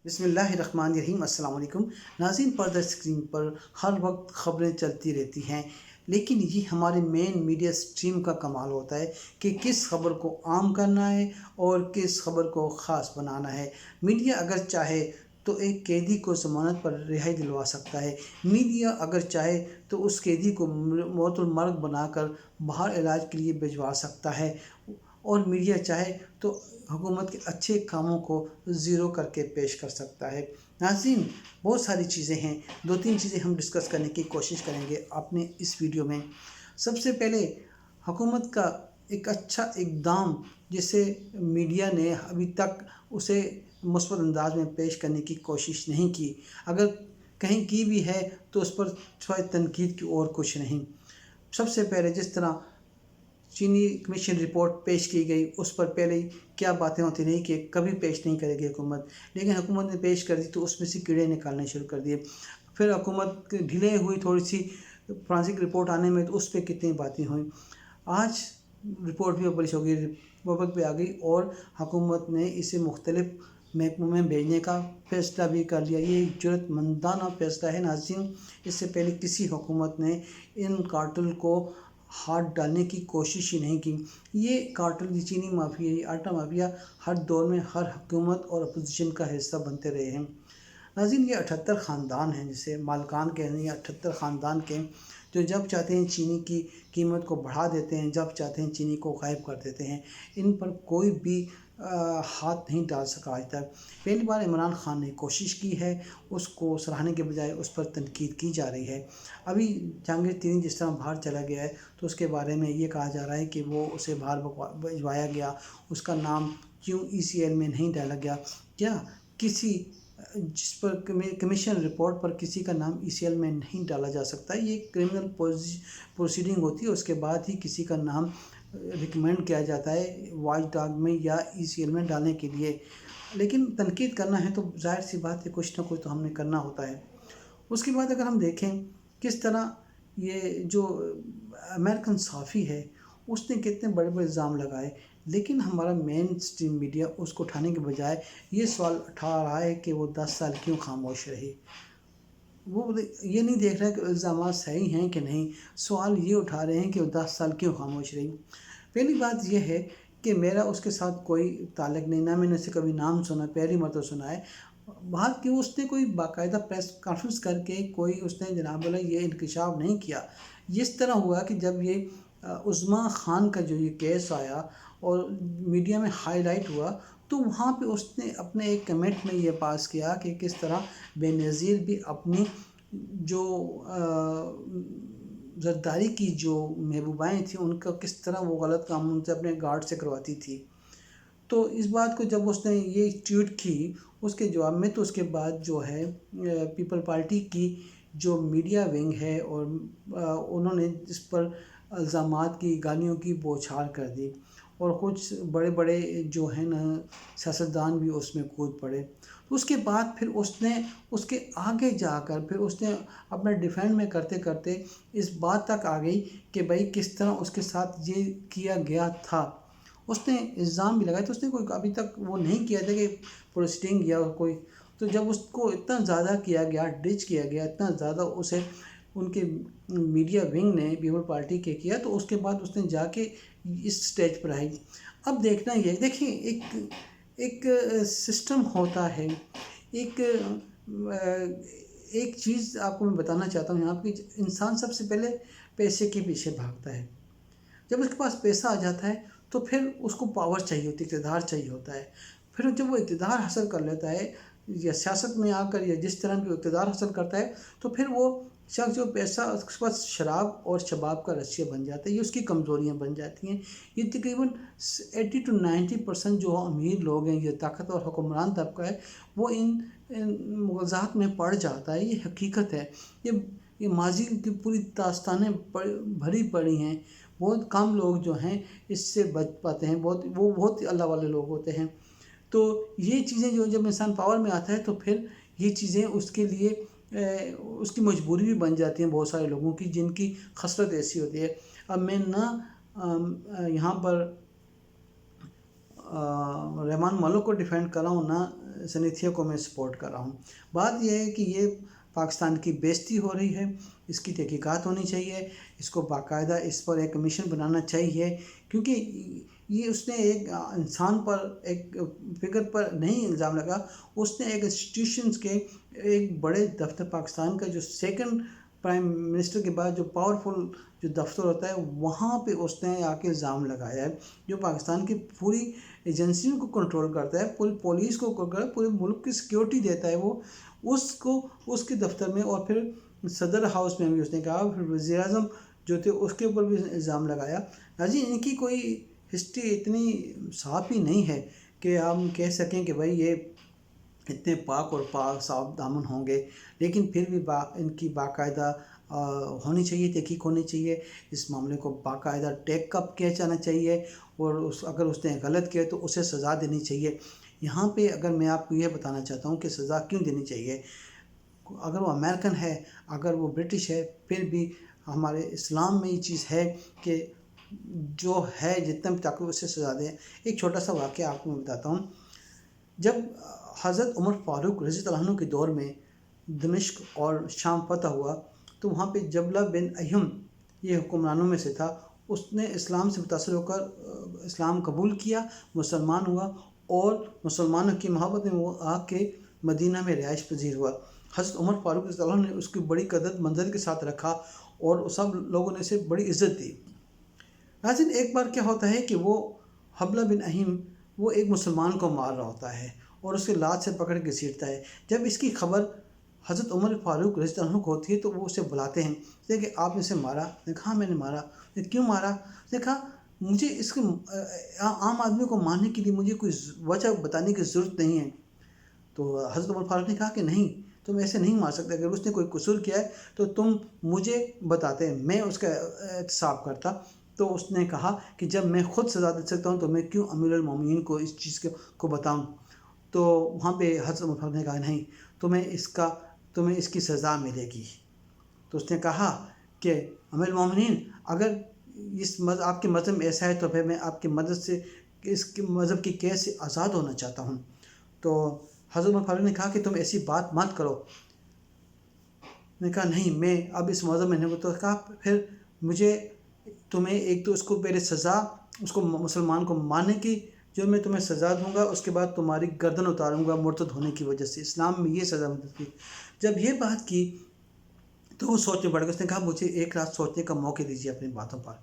बिस्मिल्लाहिर्रहमानिर्रहीम। अस्सलाम वालेकुम नाज़रीन। पर्दा स्क्रीन पर हर वक्त खबरें चलती रहती हैं, लेकिन ये हमारे मेन मीडिया स्ट्रीम का कमाल होता है कि किस खबर को आम करना है और किस खबर को ख़ास बनाना है। मीडिया अगर चाहे तो एक कैदी को ज़मानत पर रिहाई दिलवा सकता है। मीडिया अगर चाहे तो उस कैदी को मौतुल मर्ग बनाकर बाहर इलाज के लिए भिजवा सकता है, और मीडिया चाहे तो हुकूमत के अच्छे कामों को ज़ीरो करके पेश कर सकता है। नाज़रीन, बहुत सारी चीज़ें हैं, दो तीन चीज़ें हम डिस्कस करने की कोशिश करेंगे अपने इस वीडियो में। सबसे पहले हुकूमत का एक अच्छा इक़दाम जिसे मीडिया ने अभी तक उसे मुस्बत अंदाज में पेश करने की कोशिश नहीं की, अगर कहीं की भी है तो उस पर सिवाय तनकीद की और कुछ नहीं। सबसे पहले जिस तरह चीनी कमीशन रिपोर्ट पेश की गई, उस पर पहले ही क्या बातें होती रही कि कभी पेश नहीं करेगी हुकूमत, लेकिन हुकूमत ने पेश कर दी तो उसमें से कीड़े निकालने शुरू कर दिए। फिर हुकूमत डिले हुई थोड़ी सी फॉरेंसिक रिपोर्ट आने में, तो उस पर कितनी बातें हुई। आज रिपोर्ट भी पब्लिश हो गई, पब्लिक पे आ गई, और हुकूमत ने इसे मुख्तलिफ महकमों में भेजने का फ़ैसला भी कर लिया। ये ज़रूरतमंदाना फ़ैसला है नाज़रीन। इससे पहले किसी हुकूमत ने इन कार्टेल को हाथ डालने की कोशिश ही नहीं की। ये कार्टेल, ये चीनी माफिया, ये आटा माफिया हर दौर में हर हुकूमत और अपोजिशन का हिस्सा बनते रहे हैं। नाज़रीन, ये 78 ख़ानदान हैं, जिसे मालकान कह रहे हैं, 78 ख़ानदान के, जो जब चाहते हैं चीनी की कीमत को बढ़ा देते हैं, जब चाहते हैं चीनी को गायब कर देते हैं। इन पर कोई भी हाथ नहीं डाल सका आज तक। पहली बार इमरान खान ने कोशिश की है, उसको सराहने के बजाय उस पर तनकीद की जा रही है। अभी जहांगीर तरीन जिस तरह बाहर चला गया है, तो उसके बारे में ये कहा जा रहा है कि वो उसे बाहर भिजवाया गया, उसका नाम क्यों ECL में नहीं डाला गया। क्या किसी जिस पर कमीशन रिपोर्ट पर किसी का नाम ECL में नहीं डाला जा सकता? ये क्रिमिनल प्रोसीडिंग होती है, उसके बाद ही किसी का नाम रिकमेंड किया जाता है वॉच डॉग में या ECL में डालने के लिए। लेकिन तनकीद करना है तो ज़ाहिर सी बात है, कुछ ना कुछ तो हमने करना होता है। उसके बाद अगर हम देखें किस तरह ये जो अमेरिकन सहाफ़ी है, उसने कितने बड़े बड़े इल्ज़ाम लगाए, लेकिन हमारा मेन स्ट्रीम मीडिया उसको उठाने के बजाय ये सवाल उठा रहा है कि वो 10 साल क्यों खामोश रही। वो ये नहीं देख रहा है कि इल्ज़ामात सही हैं कि नहीं, सवाल ये उठा रहे हैं कि वो 10 साल क्यों खामोश रही। पहली बात यह है कि मेरा उसके साथ कोई ताल्लुक़ नहीं, ना मैंने उससे कभी नाम सुना, पहली मरतबा सुना है। बात कि उसने कोई बाकायदा प्रेस कॉन्फ्रेंस करके कोई उसने जनाब वाला ये इंकशाफ नहीं किया। इस तरह हुआ कि जब ये उस्मा खान का जो ये केस आया और मीडिया में हाईलाइट हुआ, तो वहाँ पे उसने अपने एक कमेंट में ये पास किया कि किस तरह बेनज़ीर भी अपनी जो ज़रदारी की जो महबूबाएँ थीं, उनका किस तरह वो गलत काम उनसे अपने गार्ड से करवाती थी। तो इस बात को जब उसने ये ट्वीट की, उसके जवाब में तो उसके बाद जो है पीपल पार्टी की जो मीडिया विंग है, और उन्होंने इस पर इल्ज़ामात की, गालियों की बौछार कर दी, और कुछ बड़े बड़े जो हैं ना सियासतदान भी उसमें कूद पड़े। तो उसके बाद फिर उसने उसके आगे जाकर फिर उसने अपना डिफेंड में करते करते इस बात तक आ गई कि भाई किस तरह उसके साथ ये किया गया था। उसने इल्ज़ाम भी लगाया, तो उसने कोई अभी तक वो नहीं किया था कि प्रोसीडिंग या कोई। तो जब उसको इतना ज़्यादा किया गया, डिच किया गया, इतना ज़्यादा उसे उनके मीडिया विंग ने पीपल पार्टी के किया, तो उसके बाद उसने जाके इस स्टेज पर आई। अब देखना ये देखिए, एक सिस्टम होता है, एक एक चीज़ आपको मैं बताना चाहता हूँ यहाँ पे, इंसान सबसे पहले पैसे के पीछे भागता है। जब उसके पास पैसा आ जाता है तो फिर उसको पावर चाहिए होती है, इक़्तिदार चाहिए होता है। फिर जब वो इक़्तिदार हासिल कर लेता है, या सियासत में आकर या जिस तरह भी इक़्तिदार हासिल करता है, तो फिर वो शख्स जो पैसा उसके पास शराब और शबाब का रस्सिया बन जाता है, ये उसकी कमज़ोरियाँ बन जाती हैं। ये तकरीबन 80 to 90% जो अमीर लोग हैं, ये ताकतवर हुक्मरान तबका है, वो इन मुग़ज़ात में पड़ जाता है। ये हकीकत है। ये माज़ी की पूरी दास्तानें भरी पड़ी हैं। बहुत कम लोग जो हैं इससे बच पाते हैं, बहुत अल्लाह वाले लोग होते हैं। तो ये चीज़ें जो जब इंसान पावर में आता है, तो फिर ये चीज़ें उसके लिए उसकी मजबूरी भी बन जाती हैं बहुत सारे लोगों की, जिनकी खसरत ऐसी होती है। अब मैं ना यहाँ पर रहमान मलिक को डिफेंड कर रहा हूँ, ना सनीथिया को मैं सपोर्ट कर रहा हूँ। बात यह है कि ये पाकिस्तान की बेइज्जती हो रही है, इसकी तहकीकात होनी चाहिए, इसको बाकायदा इस पर एक कमीशन बनाना चाहिए, क्योंकि ये उसने एक इंसान पर, एक फिगर पर नहीं इल्ज़ाम लगा, उसने एक इंस्टीट्यूशंस के एक बड़े दफ्तर, पाकिस्तान का जो सेकंड प्राइम मिनिस्टर के बाद जो पावरफुल जो दफ्तर होता है, वहाँ पे उसने आके इल्ज़ाम लगाया है, जो पाकिस्तान की पूरी एजेंसियों को कंट्रोल करता है, पूरी पुलिस को कंट्रोल करता है, पूरे मुल्क की सिक्योरिटी देता है वो, उसको उसके दफ्तर में, और फिर सदर हाउस में भी उसने कहा, फिर वज़ीर आज़म जो थे उसके ऊपर भी इल्ज़ाम लगाया। हाजी इनकी कोई हिस्ट्री इतनी साफ ही नहीं है कि हम कह सकें कि भाई ये इतने पाक और पाक साफ दामन होंगे, लेकिन फिर भी इनकी बाकायदा होनी चाहिए, तहकीक होनी चाहिए, इस मामले को बाकायदा टेक अप किया जाना चाहिए, और अगर उसने गलत किया तो उसे सज़ा देनी चाहिए। यहाँ पे अगर मैं आपको यह बताना चाहता हूँ कि सज़ा क्यों देनी चाहिए, अगर वो अमेरिकन है, अगर वो ब्रिटिश है, फिर भी हमारे इस्लाम में ये चीज़ है कि जो है जितना भी ताकत उससे सज़ा दें। एक छोटा सा वाक़या आपको मैं बताता हूँ। जब हज़रत उमर फ़ारूक रज़ी अल्लाह अन्हु के दौर में दमिश्क और शाम फ़तह हुआ, तो वहाँ पे जबला बिन अय्यम ये हुक्मरानों में से था, उसने इस्लाम से मुतासिर होकर इस्लाम कबूल किया, मुसलमान हुआ, और मुसलमानों की मोहब्बत में वो आके मदीना में रिहाइश पजीर हुआ। हज़रत उमर फ़ारूक रज़ी अल्लाह अन्हु ने उसकी बड़ी कदर मंज़र के साथ रखा, और सब लोगों ने इसे बड़ी इज़्ज़त दी। नाज़रीन, एक बार क्या होता है कि वो हबला बिन अहीम वो एक मुसलमान को मार रहा होता है, और उसके लात से पकड़ के घसीटता है। जब इसकी खबर हज़रत उमर फ़ारूक रज़ी अल्लाह अन्हु को होती है, तो वो उसे बुलाते हैं, देखिए आपने इसे मारा। ने कहा मैंने मारा। ने क्यों मारा? ने कहा मुझे इसके आम आदमी को मारने के लिए मुझे कोई वजह बताने की ज़रूरत नहीं है। तो हज़रत उमर फ़ारूक ने कहा कि नहीं, तुम ऐसे नहीं मार सकते, अगर उसने कोई कसूर किया है तो तुम मुझे बताते, मैं उसका एहतसाब करता। तो उसने कहा कि जब मैं खुद सज़ा दे सकता हूँ तो मैं क्यों अमीरुल मोमिनीन को इस चीज़ को बताऊँ। तो वहाँ पे हज़रत उमर फ़ारूक ने कहा नहीं, तुम्हें इसकी सज़ा मिलेगी। तो उसने कहा कि अमीरुल मोमिनीन, अगर आपके मज़हब में ऐसा है तो फिर मैं आपके मदद से इसके मज़हब की कैद से आज़ाद होना चाहता हूँ। तो हज़रत उमर फ़ारूक ने कहा कि तुम ऐसी बात मत करो। मैंने कहा नहीं, मैं अब इस मज़हब में नहीं हूँ। तो कहा फिर मुझे तुम्हें एक तो उसको पहले सज़ा, उसको मुसलमान को मारने की जो मैं तुम्हें सज़ा दूंगा, उसके बाद तुम्हारी गर्दन उतारूंगा मुर्तद होने की वजह से। इस्लाम में ये सज़ा मिलती थी। जब ये बात की तो वो सोचने पड़ गया। उसने कहा मुझे एक रात सोचने का मौका दीजिए अपनी बातों पर।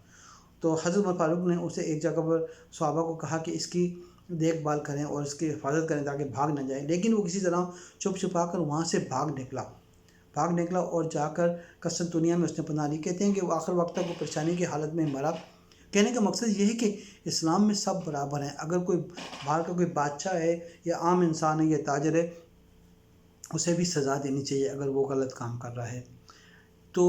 तो हज़रत उमर फ़ारूक ने उसे एक जगह पर सहाबा को कहा कि इसकी देखभाल करें और इसकी हिफाजत करें ताकि भाग न जाए। लेकिन वो किसी तरह छुप छुपा कर वहाँ से भाग निकला और जाकर कस्तूनिया में उसने पनाह ली। कहते हैं कि वो आखिर वक्त तक वो परेशानी की हालत में मरा। कहने का मकसद ये है कि इस्लाम में सब बराबर हैं। अगर कोई बाहर का कोई बादशाह है या आम इंसान है या ताजर है, उसे भी सज़ा देनी चाहिए अगर वो गलत काम कर रहा है। तो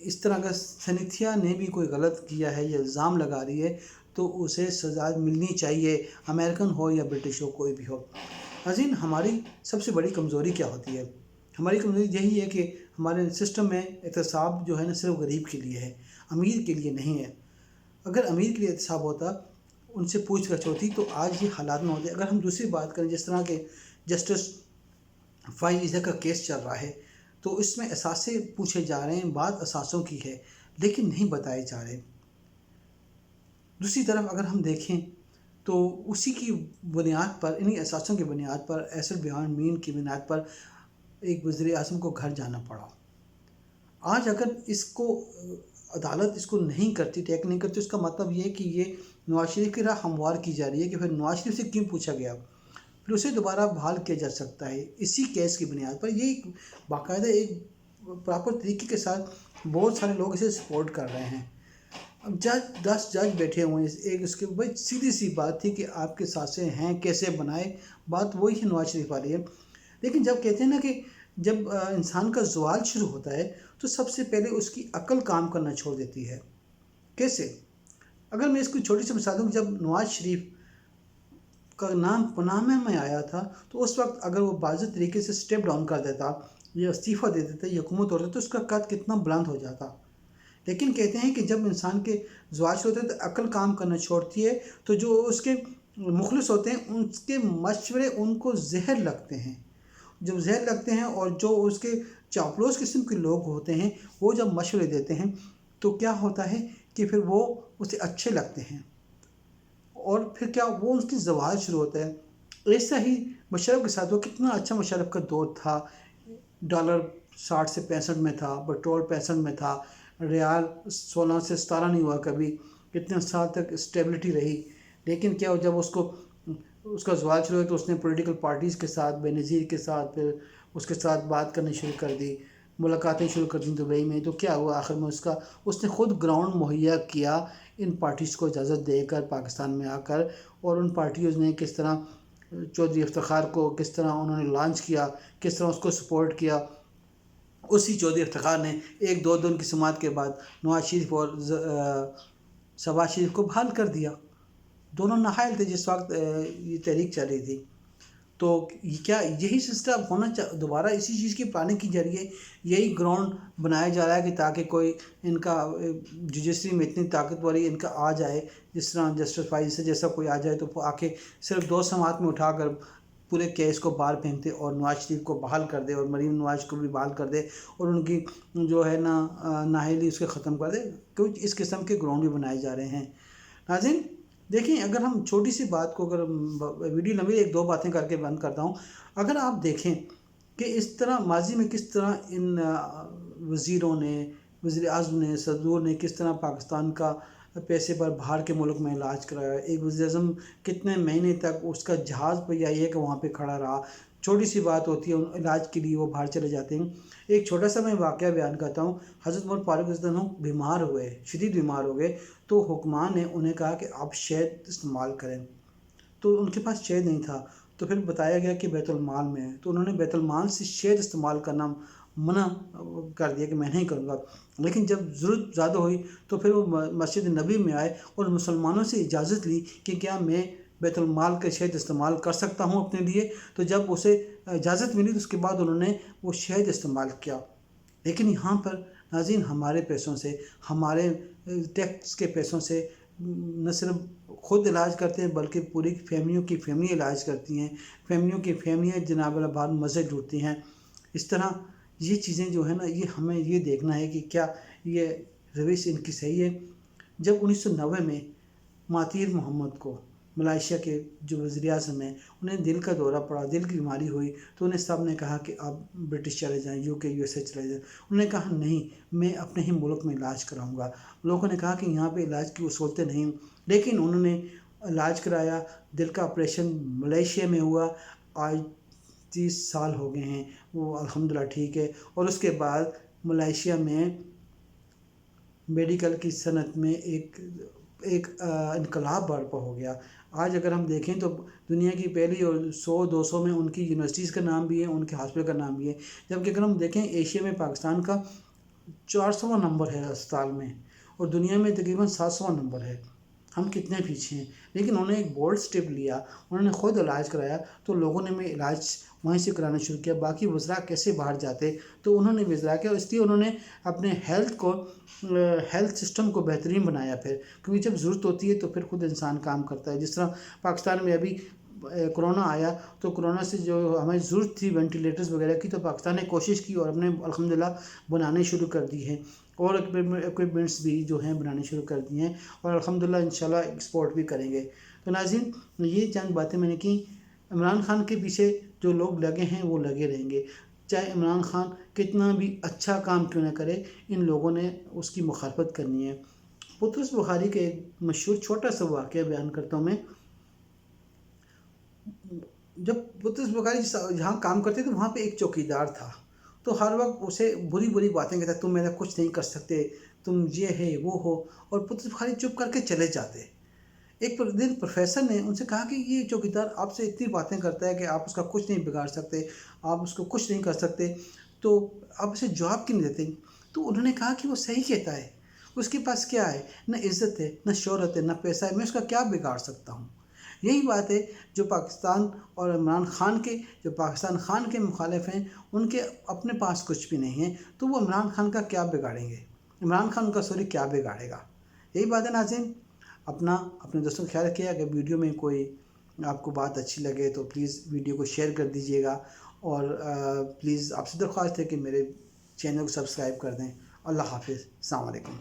इस तरह अगर सनीथिया ने भी कोई गलत किया है या इल्ज़ाम लगा रही है तो उसे सज़ा मिलनी चाहिए, अमेरिकन हो या ब्रिटिश हो, कोई भी हो। नाज़रीन, हमारी सबसे बड़ी कमज़ोरी क्या होती है? हमारी कमज़ोरी यही है कि हमारे सिस्टम में एहतसाब जो है ना सिर्फ गरीब के लिए है, अमीर के लिए नहीं है। अगर अमीर के लिए एहतसाब होता, उनसे पूछ गछ होती, तो आज ये हालात में होते। अगर हम दूसरी बात करें, जिस तरह के जस्टिस फ़ाइज़ का केस चल रहा है, तो इसमें असासे पूछे जा रहे हैं, बात असासों की है, लेकिन नहीं बताए जा रहे। दूसरी तरफ अगर हम देखें तो उसी की बुनियाद पर, इन्हीं असासों की बुनियाद पर, एसिड बियॉन्ड मीन की बुनियाद पर एक वज़ीर आज़म को घर जाना पड़ा। आज अगर इसको अदालत इसको नहीं करती, टेक नहीं करती, उसका मतलब ये है कि ये नवाज शरीफ की राह हमवार की जा रही है कि फिर नवाज शरीफ से क्यों पूछा गया, फिर उसे दोबारा बहाल किया जा सकता है इसी केस की बुनियाद पर। ये बाकायदा एक प्रॉपर तरीके के साथ बहुत सारे लोग इसे सपोर्ट कर रहे हैं। अब 10 जज बैठे हुए हैं एक उसके ऊपर। सीधी सी बात थी कि आपके सासे हैं कैसे बनाए, बात वही है नवाज शरीफ वाली है। लेकिन जब कहते हैं ना कि जब इंसान का ज़वाल शुरू होता है तो सबसे पहले उसकी अक्ल काम करना छोड़ देती है। कैसे? अगर मैं इसको छोटी सी मिसाल दूँ, जब नवाज शरीफ का नाम पनामा में आया था तो उस वक्त अगर वो बाज़ तरीके से स्टेप डाउन कर देता या इस्तीफ़ा दे देता या हुकूमत होता तो उसका कद कितना बुलंद हो जाता। लेकिन कहते हैं कि जब इंसान के ज़वाल होते हैं तो अक्ल काम करना छोड़ती है, तो जो उसके مخلص ہوتے ہیں ان کے مشورے ان کو زہر لگتے ہیں. جب زہر لگتے ہیں اور جو اس کے چاپلوس قسم کے لوگ ہوتے ہیں وہ جب مشورے دیتے ہیں تو کیا ہوتا ہے کہ پھر وہ اسے اچھے لگتے ہیں اور پھر کیا وہ اس کی زوال شروع ہوتا ہے. ایسا ہی مشرف کے ساتھ وہ کتنا اچھا مشرف کا دور تھا. ڈالر 60 سے 65 میں تھا, پٹرول 65 میں تھا, ریال 16 سے 17 نہیں ہوا کبھی, کتنے سال تک اسٹیبلٹی رہی. لیکن کیا جب اس کا زوال شروع ہوا تو اس نے پولیٹیکل پارٹیز کے ساتھ, بے نظیر کے ساتھ, پھر اس کے ساتھ بات کرنی شروع کر دی, ملاقاتیں شروع کر دیں دبئی میں. تو کیا ہوا آخر میں اس نے خود گراؤنڈ مہیا کیا ان پارٹیز کو اجازت دے کر پاکستان میں آ کر. اور ان پارٹیز نے کس طرح چودھری افتخار کو کس طرح انہوں نے لانچ کیا, کس طرح اس کو سپورٹ کیا. اسی چودھری افتخار نے ایک دو دن کی سماعت کے بعد نواز شریف اور شہباز شریف کو بحال کر دیا. دونوں نااہل تھے جس وقت یہ تحریک چل رہی تھی. تو کیا یہی سلسلہ اب ہونا دوبارہ اسی چیز کی پلاننگ کے ذریعے یہی گراؤنڈ بنایا جا رہا ہے کہ تاکہ کوئی ان کا جوڈیشری میں اتنی طاقتوری ان کا آ جائے, جس طرح جسٹس فائز سے جیسا کوئی آ جائے تو وہ آ کے صرف 2 سماعت میں اٹھا کر پورے کیس کو باہر پھینکتے اور نواز شریف کو بحال کر دے اور مریم نواز کو بھی بحال کر دے اور ان کی جو ہے نااہلی اس کے ختم کر دے. کیونکہ اس قسم کے گراؤنڈ بھی بنائے جا رہے ہیں. ناظرین دیکھیں, اگر ہم چھوٹی سی بات کو, اگر ویڈیو لمبی 1-2 باتیں کر کے بند کرتا ہوں, اگر آپ دیکھیں کہ اس طرح ماضی میں کس طرح ان وزیروں نے, وزیر اعظم نے, صدور نے کس طرح پاکستان کا پیسے پر باہر کے ملک میں علاج کرایا. ایک وزیر اعظم کتنے مہینے تک اس کا جہاز پہ یا یہ کہ وہاں پہ کھڑا رہا. چھوٹی سی بات ہوتی ہے, علاج کے لیے وہ باہر چلے جاتے ہیں. ایک چھوٹا سا میں واقعہ بیان کرتا ہوں. حضرت عمر فاروق رضی اللہ عنہ بیمار ہوئے, شدید بیمار ہو گئے, تو حکمان نے انہیں کہا کہ آپ شہد استعمال کریں. تو ان کے پاس شہد نہیں تھا, تو پھر بتایا گیا کہ بیت المال میں ہے. تو انہوں نے بیت المال سے شہد استعمال کرنا منع کر دیا کہ میں نہیں کروں گا. لیکن جب ضرورت زیادہ ہوئی تو پھر وہ مسجد نبی میں آئے اور مسلمانوں سے اجازت لی کہ کیا میں بیت المال کا شہد استعمال کر سکتا ہوں اپنے لیے. تو جب اسے اجازت ملی تو اس کے بعد انہوں نے وہ شہد استعمال کیا. لیکن یہاں پر ناظرین ہمارے پیسوں سے, ہمارے ٹیکس کے پیسوں سے نہ صرف خود علاج کرتے ہیں بلکہ پوری فیملیوں کی فیملی علاج کرتی ہیں. فیملیوں کی فیملیاں جناب اللہ بعد مزے ڈھونڈتی ہیں. اس طرح یہ چیزیں جو ہیں نا, یہ ہمیں یہ دیکھنا ہے کہ کیا یہ روش ان کی صحیح ہے. جب 1990 میں مہاتیر محمد کو, ملائیشیا کے جو وزیر اعظم ہیں, انہیں دل کا دورہ پڑا, دل کی بیماری ہوئی, تو انہیں سب نے کہا کہ آپ برٹش چلے جائیں, UK USA چلے جائیں. انہوں نے کہا نہیں, میں اپنے ہی ملک میں علاج کراؤں گا. لوگوں نے کہا کہ یہاں پہ علاج کی سہولتیں نہیں, لیکن انہوں نے علاج کرایا. دل کا آپریشن ملائیشیا میں ہوا. آج 30 سال ہو گئے ہیں, وہ الحمدللہ ٹھیک ہے. اور اس کے بعد ملائیشیا میں میڈیکل کی صنعت میں ایک انقلاب برپا ہو گیا. آج اگر ہم دیکھیں تو دنیا کی پہلی اور 100-200 میں ان کی یونیورسٹیز کا نام بھی ہے, ان کے ہاسپٹل کا نام بھی ہے. جبکہ اگر ہم دیکھیں ایشیا میں پاکستان کا 400واں نمبر ہے اسپتال میں, اور دنیا میں تقریباً 700واں نمبر ہے. ہم کتنے پیچھے ہیں. لیکن انہوں نے ایک بولڈ سٹیپ لیا, انہوں نے خود علاج کرایا, تو لوگوں نے میں علاج وہیں سے کرانا شروع کیا. باقی وزراء کیسے باہر جاتے, تو انہوں نے وزراء کیا, اور اس لیے انہوں نے اپنے ہیلتھ سسٹم کو بہترین بنایا. پھر کیونکہ جب ضرورت ہوتی ہے تو پھر خود انسان کام کرتا ہے. جس طرح پاکستان میں ابھی کرونا آیا, تو کرونا سے جو ہمیں ضرورت تھی وینٹیلیٹرز وغیرہ کی, تو پاکستان نے کوشش کی اور اپنے الحمدللہ بنانے شروع کر دی ہیں, اور ایکوپمنٹس بھی جو ہیں بنانے شروع کر دی ہیں, اور الحمدللہ انشاءاللہ ایکسپورٹ بھی کریں گے. تو ناظرین یہ چند باتیں میں نے کی. عمران خان کے پیچھے جو لوگ لگے ہیں وہ لگے رہیں گے, چاہے عمران خان کتنا بھی اچھا کام کیوں نہ کرے, ان لوگوں نے اس کی مخالفت کرنی ہے. پطرس بخاری کا ایک مشہور چھوٹا سا واقعہ بیان کرتا ہوں میں. جب پطرس بخاری جہاں کام کرتے تھے وہاں پہ ایک چوکیدار تھا, تو ہر وقت اسے بری باتیں کہتا, تم میرا کچھ نہیں کر سکتے, تم یہ ہے وہ ہو. اور پطرس بخاری چپ کر کے چلے جاتے. ایک دن پروفیسر نے ان سے کہا کہ یہ چوکیدار آپ سے اتنی باتیں کرتا ہے کہ آپ اس کا کچھ نہیں بگاڑ سکتے, آپ اس کو کچھ نہیں کر سکتے, تو آپ اسے جواب کیوں نہیں دیتے. تو انہوں نے کہا کہ وہ صحیح کہتا ہے, اس کے پاس کیا ہے, نہ عزت ہے, نہ شہرت ہے, نہ پیسہ ہے, میں اس کا کیا بگاڑ سکتا ہوں. یہی بات ہے جو پاکستان اور عمران خان کے, جو پاکستان خان کے مخالف ہیں, ان کے اپنے پاس کچھ بھی نہیں ہے, تو وہ عمران خان کا کیا بگاڑیں گے, عمران خان کا کیا بگاڑے گا. یہی بات ہے ناظرین. اپنے دوستوں کا خیال رکھیے. اگر ویڈیو میں کوئی آپ کو بات اچھی لگے تو پلیز ویڈیو کو شیئر کر دیجیے گا، اور پلیز آپ سے درخواست ہے کہ میرے چینل کو سبسکرائب کر دیں۔ اللہ حافظ، السلام علیکم۔